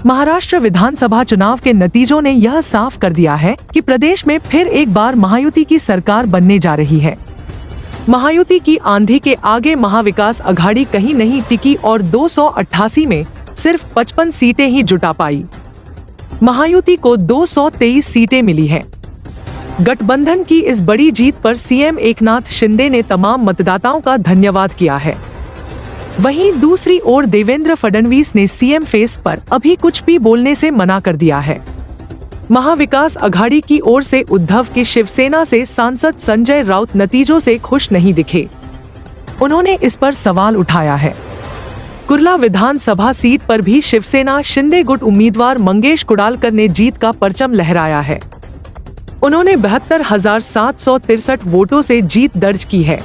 महाराष्ट्र विधानसभा चुनाव के नतीजों ने यह साफ कर दिया है कि प्रदेश में फिर एक बार महायुति की सरकार बनने जा रही है। महायुति की आंधी के आगे महाविकास अघाड़ी कहीं नहीं टिकी और 288 में सिर्फ 55 सीटें ही जुटा पाई। महायुति को 223 सीटें मिली हैं। गठबंधन की इस बड़ी जीत पर सीएम एकनाथ शिंदे ने तमाम मतदाताओं का धन्यवाद किया है। वहीं दूसरी ओर देवेंद्र फडणवीस ने सीएम फेस पर अभी कुछ भी बोलने से मना कर दिया है। महाविकास अघाड़ी की ओर से उद्धव की शिवसेना से सांसद संजय राउत नतीजों से खुश नहीं दिखे। उन्होंने इस पर सवाल उठाया है। कुर्ला विधानसभा सीट पर भी शिवसेना शिंदे गुट उम्मीदवार मंगेश कुडालकर ने जीत का परचम लहराया है। उन्होंने 72,763 वोटों से जीत दर्ज की है।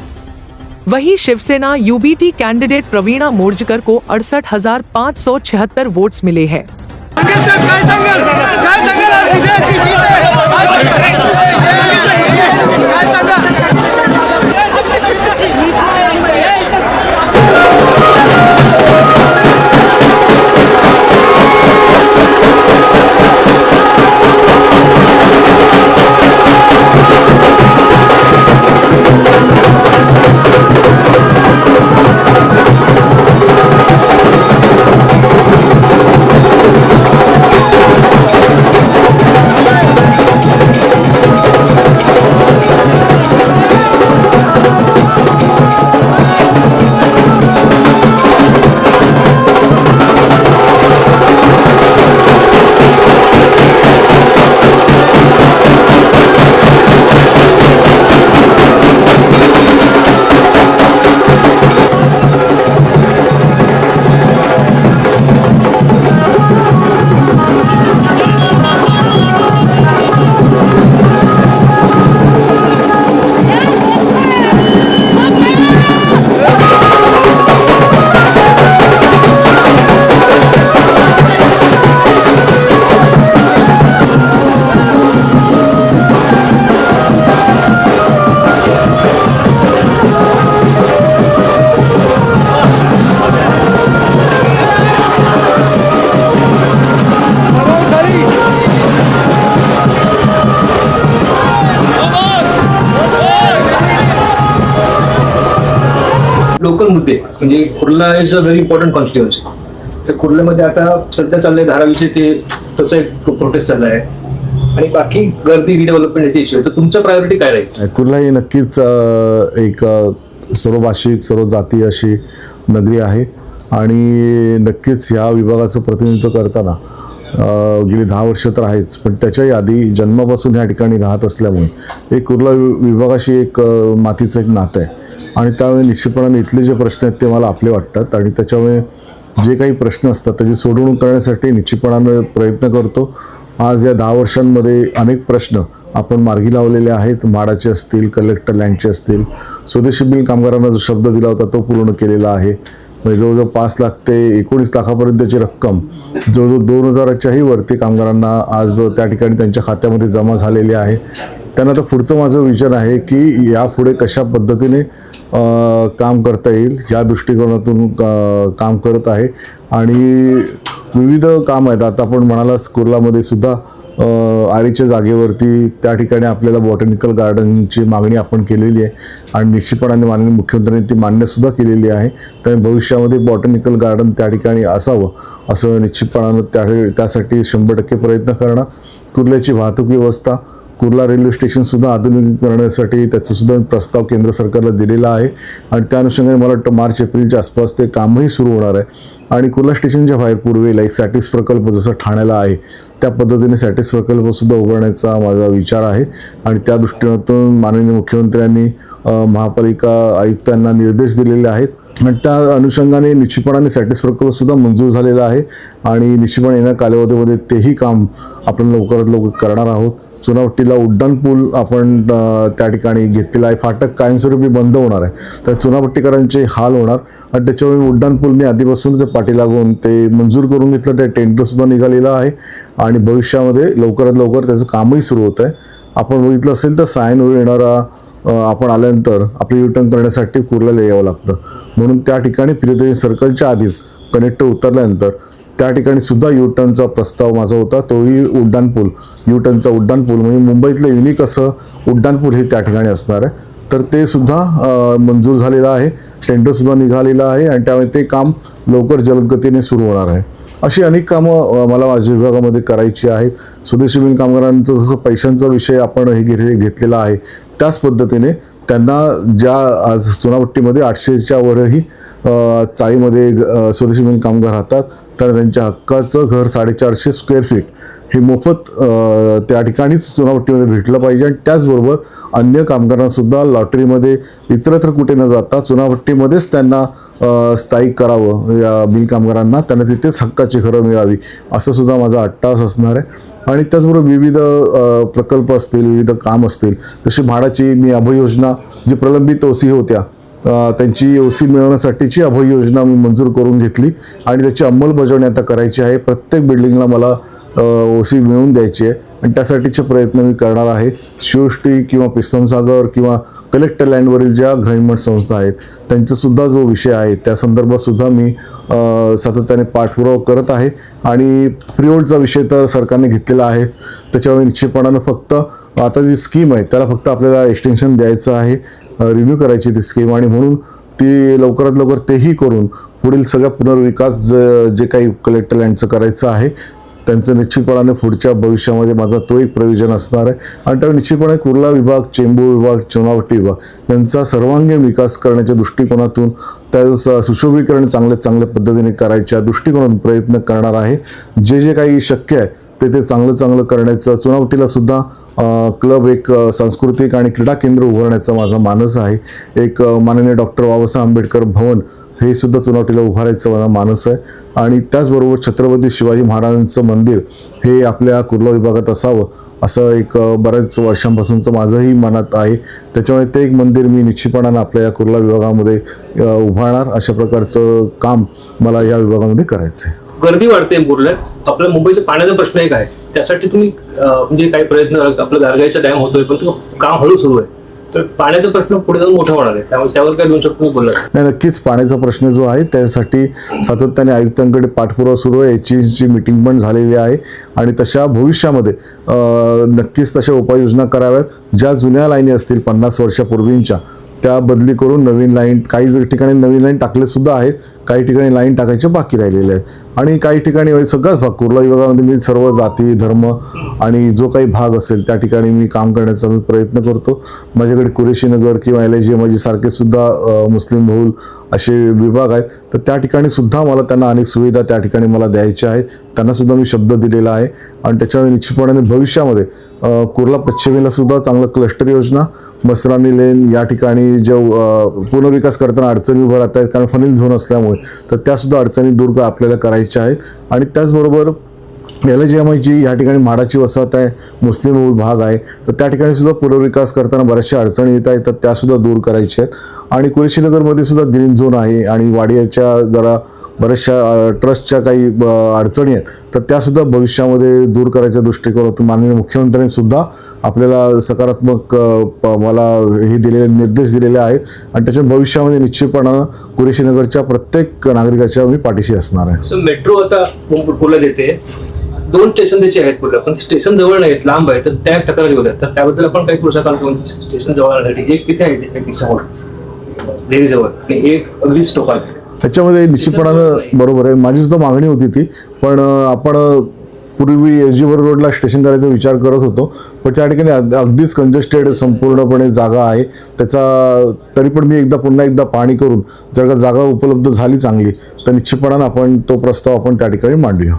वहीं शिवसेना यूबीटी कैंडिडेट प्रवीणा मोर्जकर को 68,576 वोट्स मिले हैं। लोकल मुद्दे म्हणजे Kurla is a very important constituency. तर कुर्ल्यामध्ये आता सध्या चाललंय धाराविषयी ते त्याचा एक प्रोटेस्ट चाललाय आणि बाकी गर्दी रिडेव्हलपमेंट याचे इश्यू. तर तुमचं प्रायोरिटी काय राहील? कुर्ला ही नक्कीच एक सर्वभाषिक सर्व जाती अशी नगरी आहे आणि नक्कीच ह्या विभागाचं प्रतिनिधित्व करताना गेली 10 वर्ष तर आहेच, पण त्याच्याही आधी जन्मापासून ह्या ठिकाणी राहत असल्यामुळे एक कुर्ला विभागाशी एक मातीचं एक नातं आहे आणि त्यामुळे निश्चितपणाने इथले जे प्रश्न आहेत ते मला आपले वाटतात आणि त्याच्यामुळे जे काही प्रश्न असतात त्याची सोडवणूक करण्यासाठी निश्चितपणाने प्रयत्न करतो. आज या 10 वर्षांमध्ये अनेक प्रश्न आपण मार्गी लावलेले आहेत. म्हाडाचे असतील, कलेक्टर लँडचे असतील, स्वदेशी बिल कामगारांना जो शब्द दिला होता तो पूर्ण केलेला आहे. म्हणजे जवळजवळ 5 लाख ते 19 लाखापर्यंतची रक्कम जवळजवळ 2,000च्याही वरती कामगारांना आज त्या ठिकाणी त्यांच्या खात्यामध्ये जमा झालेली आहे. त्यांना आता पुढचं माझं विचार आहे की यापुढे कशा पद्धतीने काम करता येईल या दृष्टिकोनातून काम करत आहे आणि विविध काम आहेत. आता आपण म्हणालाच कुर्लामध्ये सुद्धा आरीच्या जागेवरती त्या ठिकाणी आपल्याला बॉटॅनिकल गार्डनची मागणी आपण केलेली आहे आणि निश्चितपणाने माननीय मुख्यमंत्र्यांनी ती मान्यसुद्धा केलेली आहे. त्यामुळे भविष्यामध्ये बॉटॅनिकल गार्डन त्या ठिकाणी असावं असं निश्चितपणानं त्यासाठी 100% प्रयत्न करणार. कुर्ल्याची वाहतूक व्यवस्था, कुर्ला रेल्वे स्टेशनसुद्धा आधुनिकीकरणासाठी त्याचासुद्धा प्रस्ताव केंद्र सरकारला दिलेला आहे आणि त्या अनुषंगाने मला वाटतं मार्च-एप्रिलच्या आसपास ते कामही सुरू होणार आहे. आणि कुर्ला स्टेशनच्या बाहेर पूर्वेला एक सॅटिस प्रकल्प जसं ठाण्याला आहे त्या पद्धतीने सॅटिस प्रकल्पसुद्धा उभारण्याचा माझा विचार आहे आणि त्या दृष्टीने माननीय मुख्यमंत्र्यांनी महापालिका आयुक्तांना निर्देश दिलेले आहेत आणि त्या अनुषंगाने निश्चितपणाने सॅटिस प्रकल्पसुद्धा मंजूर झालेला आहे आणि निश्चितपणे येणाऱ्या कालावधीमध्ये तेही काम आपण लवकरात लवकर करणार आहोत. चुनावटीला उड्डाण पूल आपण त्या ठिकाणी घेतलेला आहे. फाटक कायमस्वरूपी बंद होणार आहे तर चुनावटीकरांचे हाल होणार आणि त्याच्यामुळे उड्डाण पूलने आधीपासून ते पाठी लागून ते मंजूर करून घेतलं. ते टेंडरसुद्धा निघालेलं आहे आणि भविष्यामध्ये लवकरात लवकर त्याचं कामही सुरू होत आहे. आपण बघितलं असेल तर सायनवर येणारा आपण आल्यानंतर आपली युटर्न करण्यासाठी कुर्ल्याला यावं लागतं म्हणून त्या ठिकाणी प्रियदर्शनी सर्कलच्या आधीच कनेक्टर उतरल्यानंतर त्या ठिकाणी सुद्धा U-टर्नचा प्रस्ताव माझा होता. तोही उड्डाणपूल, U-टर्नचा उड्डाणपूल म्हणजे मुंबईतलं युनिक असं उड्डाणपूल हे त्या ठिकाणी असणार आहे. तर ते सुद्धा मंजूर झालेलं आहे, टेंडर सुद्धा निघालेलं आहे आणि त्यामुळे ते काम लवकर जलद गतीने सुरू होणार आहे. अशी अनेक कामं मला माझ्या विभागामध्ये करायची आहेत. स्वदेशी बिन कामगारांचं जसं पैशांचा विषय आपण घेतलेला आहे, त्याच पद्धतीने त्यांना ज्या आज चुनापट्टीमध्ये 800च्या वरही चाळीमध्ये स्वदेशी बिन कामगार राहतात, तर त्यांच्या हक्काचं घर 450 स्क्वेअर फीट हे मोफत त्या ठिकाणीच चुनापट्टीमध्ये भेटलं पाहिजे. आणि त्याचबरोबर अन्य कामगारांना सुद्धा लॉटरीमध्ये इतरत्र कुठे न जाता चुनापट्टीमध्येच त्यांना स्थायिक करावं. या बिल कामगारांना त्यांना तिथेच हक्काची घरं मिळावी, असं सुद्धा माझा अट्टास असणार आहे. आणि त्याचबरोबर विविध प्रकल्प असतील, विविध काम असतील, तशी म्हाडाची मी अभय योजना जी प्रलंबित OC होत्या त्यांची OC मिळवण्यासाठीची अभय योजना मी मंजूर करून घेतली आणि त्याची अंमलबजावणी आता करायची आहे. प्रत्येक बिल्डिंगला मला OC मिळवून द्यायची आहे आणि त्यासाठीचे प्रयत्न मी करणार आहे. शिवष्टी किंवा पिस्तमसागर किंवा कलेक्टर लँडवरील ज्या गृहनिर्माण संस्था आहेत त्यांचासुद्धा जो विषय आहे त्या संदर्भात सुद्धा मी सातत्याने पाठपुरावा करत आहे. आणि फ्री होल्डचा विषय तर सरकारने घेतलेला आहेच, त्याच्यामुळे निश्चितपणानं फक्त आता जी स्कीम आहे त्याला फक्त आपल्याला एक्सटेन्शन द्यायचं आहे, रिन्यू करायची ती स्कीम, आणि म्हणून ती लवकरात लवकर तेही करून पुढील सगळ्या पुनर्विकास जे काही कलेक्टर लँडचं करायचं आहे त्यांचं निश्चितपणाने पुढच्या भविष्यामध्ये माझा तो एक प्रयोजन असणार आहे. आणि त्यामुळे निश्चितपणे कुर्ला विभाग, चेंबूर विभाग, चुनावटी विभाग यांचा सर्वांगीण विकास करण्याच्या दृष्टिकोनातून, त्या सुशोभीकरण चांगल्या पद्धतीने करायच्या दृष्टिकोनातून प्रयत्न करणार आहे. जे काही शक्य आहे ते चांगलं करण्याचं, चुनावटीला सुद्धा क्लब एक सांस्कृतिक आणि क्रीडा केंद्र उभारण्याचा माझा मानस आहे. एक माननीय डॉक्टर बाबासाहेब आंबेडकर भवन हे सुद्धा चुनावटीला उभारायचं माझा मानस आहे. आणि त्याचबरोबर छत्रपती शिवाजी महाराजांचं मंदिर हे आपल्या कुर्ला विभागात असावं असं एक बऱ्याच वर्षांपासूनचं माझंही मनात आहे. त्याच्यामुळे ते एक मंदिर मी निश्चितपणानं आपल्या या कुर्ला विभागामध्ये उभारणार. अशा प्रकारचं काम मला या विभागामध्ये करायचं आहे. गर्दी वाढते कुर्ल्यात, आपल्या मुंबईचा पाण्याचा प्रश्न एक आहे, त्यासाठी तुम्ही म्हणजे काही प्रयत्न, आपलं गारगाईचा डॅम होतोय पण तो काम हळू सुरू आहे, तर पाण्याचा प्रश्न पुढे जाऊन मोठा होणार आहे, त्यामुळे त्यावर काय 2 शब्द तुम्ही बोलला? नाही, नक्कीच पाण्याचा प्रश्न जो आहे त्यासाठी सातत्याने आयुक्तांकडे पाठपुरावा सुरू आहे. याची मीटिंग पण झालेली आहे आणि तशा भविष्यामध्ये नक्कीच तशा उपाययोजना कराव्यात. ज्या जुन्या लाईनी असतील 50 वर्षापूर्वींच्या त्या बदली करून नवीन लाईन, काही ठिकाणी नवीन लाईन टाकले सुद्धा आहेत, काही ठिकाणी लाईन टाकायचे बाकी राहिलेले आहेत. आणि काही ठिकाणी सगळाच भाग कुर्ला विभागामध्ये मी सर्व जाती, धर्म आणि जो काही भाग असेल त्या ठिकाणी मी काम करण्याचा मी प्रयत्न करतो. माझ्याकडे कुरेशी नगर किंवा LIG सारखे सुद्धा मुस्लिम बहुल असे विभाग आहेत, तर त्या ठिकाणी सुद्धा मला त्यांना अनेक सुविधा त्या ठिकाणी मला द्यायच्या आहेत. त्यांना सुद्धा मी शब्द दिलेला आहे. आणि त्याच्यामुळे निश्चितपणाने भविष्यामध्ये कुर्ला पश्चिमेला सुद्धा चांगलं क्लस्टर योजना, मसरानी लेन या ठिकाणी जे पुनर्विकास करताना अडचणी उभ्या राहत आहेत कारण फनिल झोन असल्यामुळे, तर त्यासुद्धा अडचणी दूर आपल्याला करायच्या आहेत. आणि त्याचबरोबर LIG या ठिकाणी म्हाडाची वसाहत आहे, मुस्लिम बहुल भाग आहे, तर त्या ठिकाणी सुद्धा पुनर्विकास करताना बऱ्याचशा अडचणी येत आहेत, तर त्यासुद्धा दूर करायच्या आहेत. आणि कुरेशीनगरमध्ये सुद्धा ग्रीन झोन आहे आणि वाडियाच्या जरा बऱ्याचशा ट्रस्टच्या काही अडचणी आहेत, तर त्यासुद्धा भविष्यामध्ये दूर करायच्या दृष्टिकोनातून माननीय मुख्यमंत्र्यांनी सुद्धा आपल्याला सकारात्मक मला हे दिलेले निर्देश दिलेले आहेत. आणि त्याच्या भविष्यामध्ये निश्चितपणानं कुरेशीनगरच्या प्रत्येक नागरिकाच्या मी पाठीशी असणार आहे. मेट्रो आता कुर्ल्यात येते, 2 स्टेशन त्याचे आहेत कुर्ला, पण स्टेशन जवळ नाहीत, लांब आहे, तर त्या तक्रारी होतात, तर त्याबद्दल आपण काही पुरुषा काम करून स्टेशन जवळ आणण्यासाठी एक तिथे आहे समोर डेअरीजवळ आणि एक अगदीच टोकाला. त्याच्यामध्ये निश्चितपणानं बरोबर आहे, माझी सुद्धा मागणी होती ती, पण आपण पूर्वी SG रोडला स्टेशन करायचा विचार करत होतो, पण त्या ठिकाणी अगदीच कंजेस्टेड संपूर्णपणे जागा आहे. त्याचा तरी पण मी पुन्हा एकदा पाहणी करून जर का जागा उपलब्ध झाली चांगली तर निश्चितपणानं आपण तो प्रस्ताव त्या ठिकाणी मांडूया.